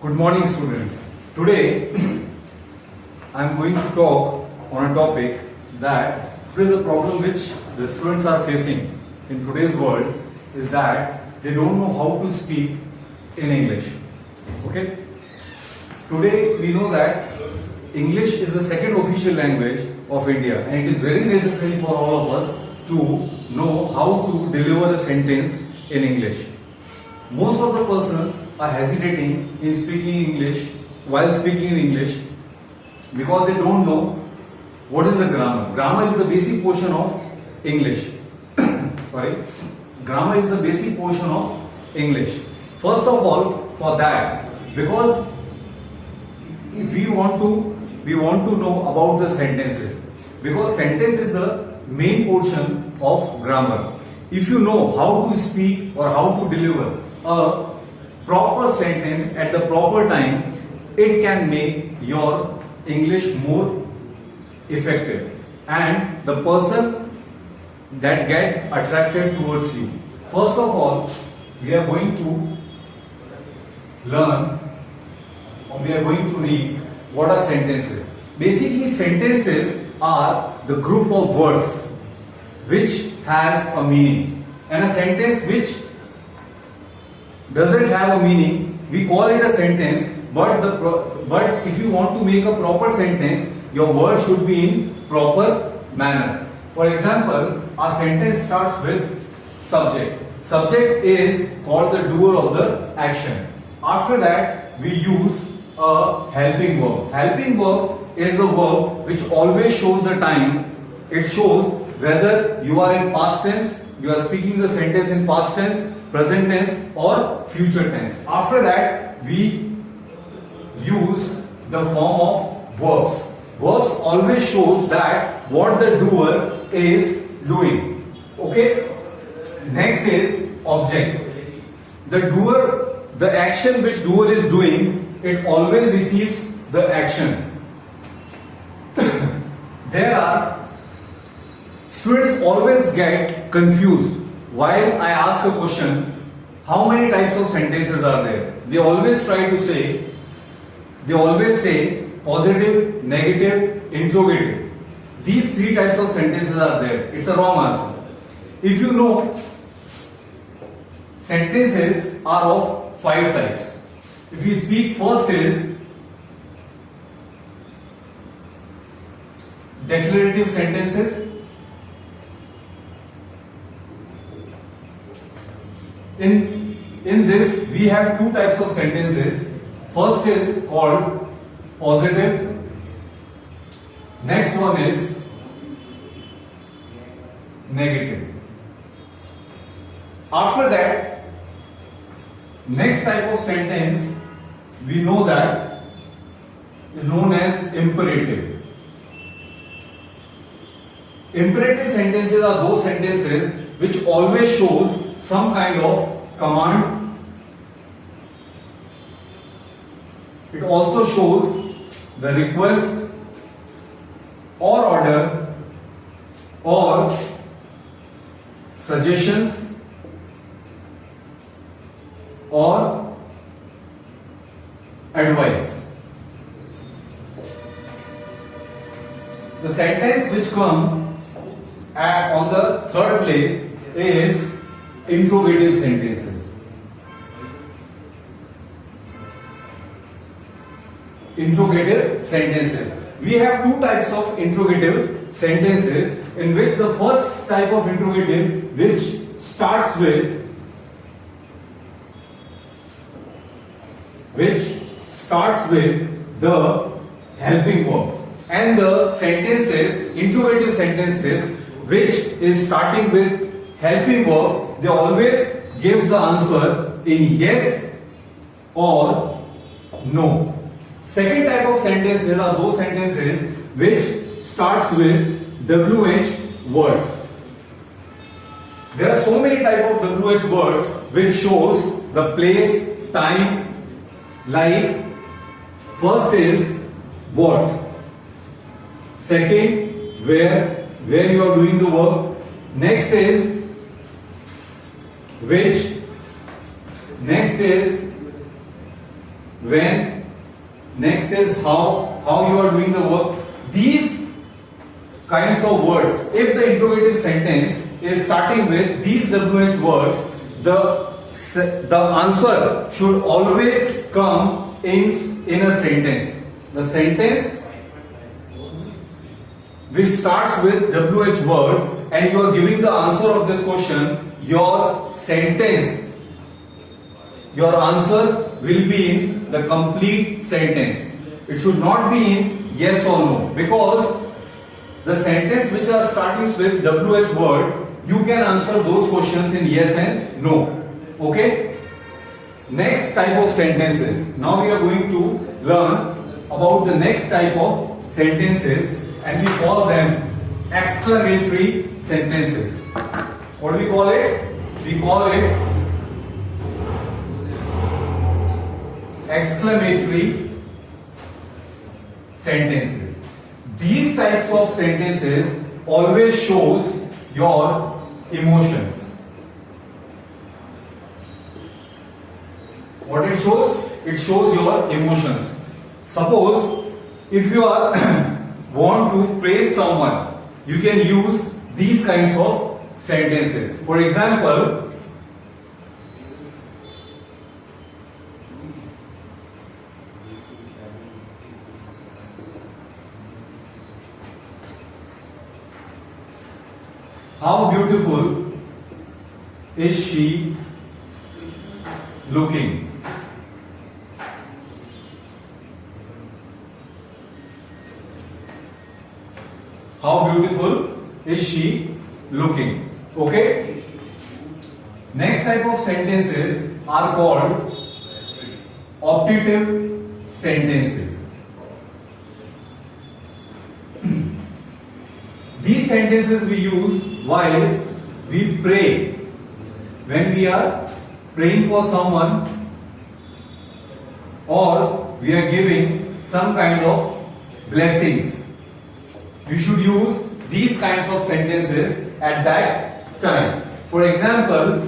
Good morning, students. Today I am going to talk on a topic that today the problem which the students are facing in today's world is that they don't know how to speak in English. Okay? Today we know that English is the second official language of India, and it is very necessary for all of us to know how to deliver a sentence in English. Most of the persons are hesitating in speaking English while speaking in English because they don't know what is the grammar. Grammar is the basic portion of English. Sorry. Grammar is the basic portion of English. First of all, for that, because if we want to know about the sentences, because sentence is the main portion of grammar. If you know how to speak or how to deliver a proper sentence at the proper time, it can make your English more effective and the person that get attracted towards you. First of all, we are going to learn, or we are going to read what are sentences. Basically, sentences are the group of words which has a meaning, and a sentence which doesn't have a meaning, we call it a sentence, but if you want to make a proper sentence, your words should be in proper manner. For example, our sentence starts with subject. Subject is called the doer of the action. After that, we use a helping verb. Helping verb is the verb which always shows the time. It shows whether you are in past tense, you are speaking the sentence in past tense, present tense or future tense. After that, we use the form of verbs. Verbs always shows that what the doer is doing. Okay? Next is object. The doer, the action which doer is doing, it always receives the action. Students always get confused while I ask a question, how many types of sentences are there? They always say positive, negative, interrogative. These three types of sentences are there. It's a wrong answer. If you know, sentences are of 5 types. If we speak, first is declarative sentences. In this, we have 2 types of sentences. First is called positive. Next one is negative. After that, next type of sentence we know that is known as imperative. Imperative sentences are those sentences which always shows some kind of command. It also shows the request or order or suggestions or advice. The sentence which comes on the third place is interrogative sentences. Interrogative sentences. We have 2 types of interrogative sentences, in which the first type of interrogative which starts with the helping verb, and the sentences, interrogative sentences which is starting with helping verb, they always gives the answer in yes or no. Second type of sentences are those sentences which starts with WH words. There are so many types of WH words which shows the place, time, like first is what, second where you are doing the work, next is which, next is when, next is how you are doing the work. These kinds of words, if the interrogative sentence is starting with these WH words, the answer should always come in a sentence. The sentence which starts with WH words and you are giving the answer of this question, your answer will be in the complete sentence. It should not be in yes or no, because the sentence which are starting with WH word, you can answer those questions in yes and no. Okay? Next type of sentences. Now we are going to learn about the next type of sentences, and we call them exclamatory sentences. What do we call it? We call it exclamatory sentences. These types of sentences always shows your emotions. What it shows? It shows your emotions. Suppose if you are want to praise someone, you can use these kinds of sentences. For example, how beautiful is she looking? How beautiful is she looking? Okay? Next type of sentences are called optative sentences. These sentences we use while we pray. When we are praying for someone or we are giving some kind of blessings, you should use these kinds of sentences at that time. For example,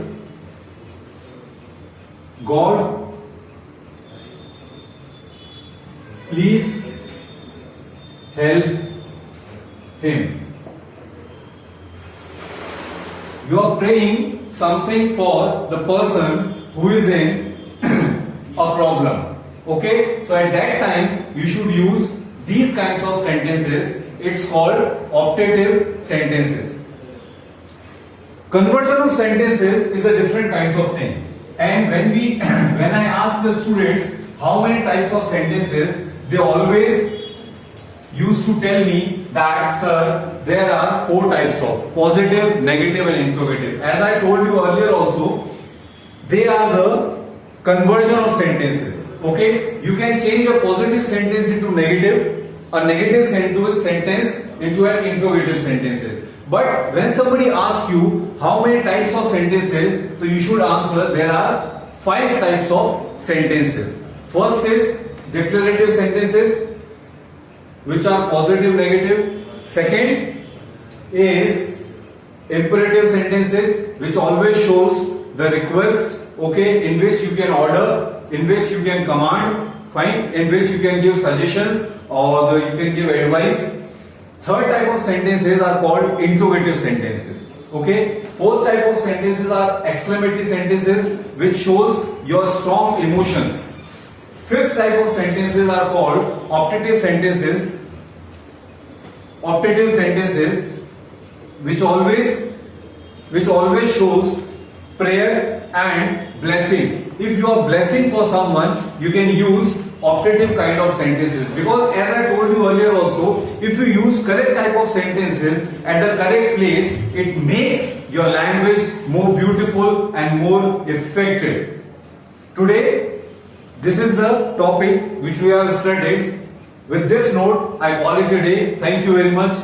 God, please help him. You are praying something for the person who is in a problem. Okay? So at that time, you should use these kinds of sentences. It's called optative sentences. Conversion of sentences is a different kinds of thing. And when I ask the students how many types of sentences, they always used to tell me that, sir, there are 4 types of positive, negative and interrogative. As I told you earlier also, they are the conversion of sentences. Okay? You can change a positive sentence into negative, a negative sentence into an interrogative sentence. But when somebody asks you how many types of sentences, so you should answer there are 5 types of sentences. First is declarative sentences, which are positive, negative. Second is imperative sentences, which always shows the request, okay, in which you can order, in which you can command, fine, in which you can give suggestions or you can give advice. Third type of sentences are called interrogative sentences. Okay. Fourth type of sentences are exclamatory sentences, which shows your strong emotions. Fifth type of sentences are called optative sentences. Optative sentences, which always shows prayer and blessings. If you are blessing for someone, you can use optative kind of sentences, because as I told you earlier also, if you use correct type of sentences at the correct place, it makes your language more beautiful and more effective. Today, this is the topic which we have studied. With this note, I call it a day. Thank you very much.